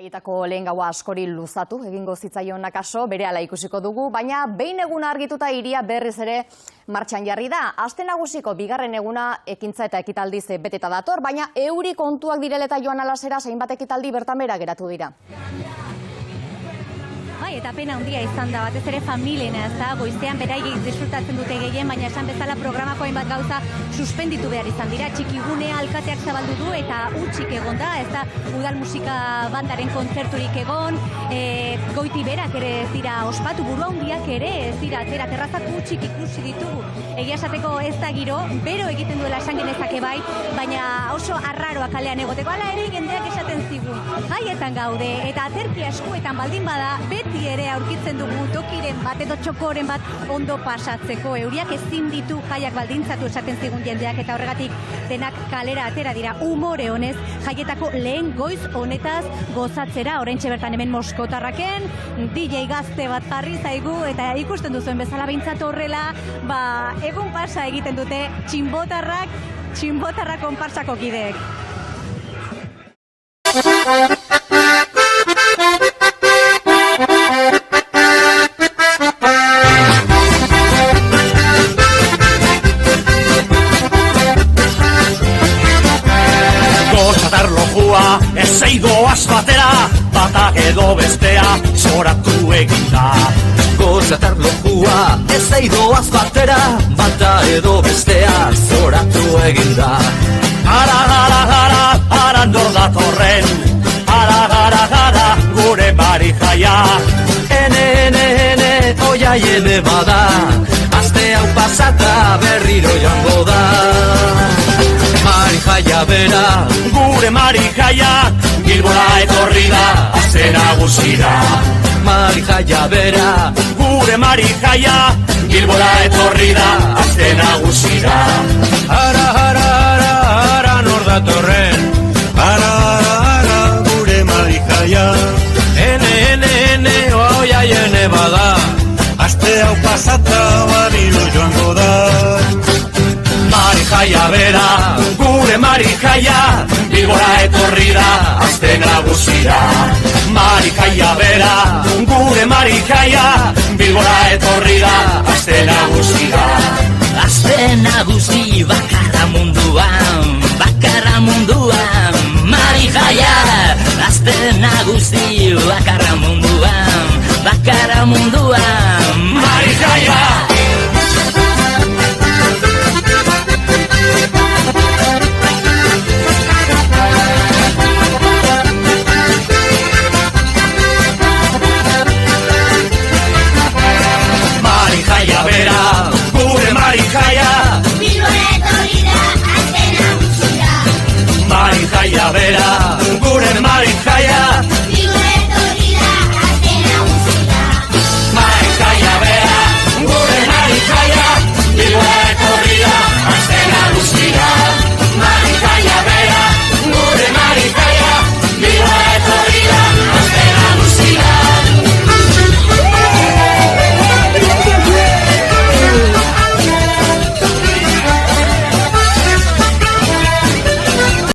Epaiketako lehen gaua askori luzatu egingo zitzaion akaso, berehala ikusiko dugu, baina behin eguna argituta hiria berriz ere martxan jarri da. Aste nagusiko bigarren eguna ekintza eta ekitaldiz beteta dator, baina euri kontuak direla eta joan alasera hainbat ekitaldi bertan behera geratu dira. Eta pena handia izan da, batez ere familiena, ez da, goizean beraiek disfrutatzen dute gehien, baina esan bezala programako hainbat gauza suspenditu behar izan dira. Txikigunea alkateak zabaldu du eta utzik egon da, ez da, udal musika bandaren kontzerturik egon, goiti berak ere ez dira ospatu, buru handiak ere ez dira, atera terrazak utzik ikusi ditugu. Egia esateko ez da giro, bero egiten duela esan genezake bai, baina oso arraroa kalean egoteko, hala ere jendeak esaten zigun. Jaietan gaude eta aterki eskuetan baldin bada, beti ere aurkitzen dugu tokiren bat edo txokoren bat ondo pasatzeko. Euriak ezin ditu jaiak baldintzatu esaten zigun jendeak eta horregatik denak kalera atera dira umore honez jaietako lehen goiz honetaz gozatzera. Oraintxe bertan hemen Moskotarraken DJ gazte bat jarri zaigu eta ikusten duzuen bezala behintzat horrela egun pasa egiten dute txinbotarrak konpartsako kideek. Ez eidoaz batera, batak edo bestea, zoratu eginda. Gozatar lojua, ez eidoaz batera, bata edo bestea, zoratu eginda. Ara nor datorren, ara, gure mari jaia. Ene, oiaiene bada, aste hau pasata berriro joango da. Mari jaia bera, gure mari jaia, Bilbora etorri da, aste nagusira. Mari jaia bera, gure mari jaia, Bilbora etorri da, aste nagusira. Ara nor datorren, ara, gure mari jaia. Ene, oiaiene bada, aste hau pasata bariro joango da. Mari jaia bera, gure mari jaia, Bilbora etorri da, aste nagusira. Mari jaia bera, gure mari jaia, Bilbora etorri da, aste nagusira. aste nagusi bakarra munduan,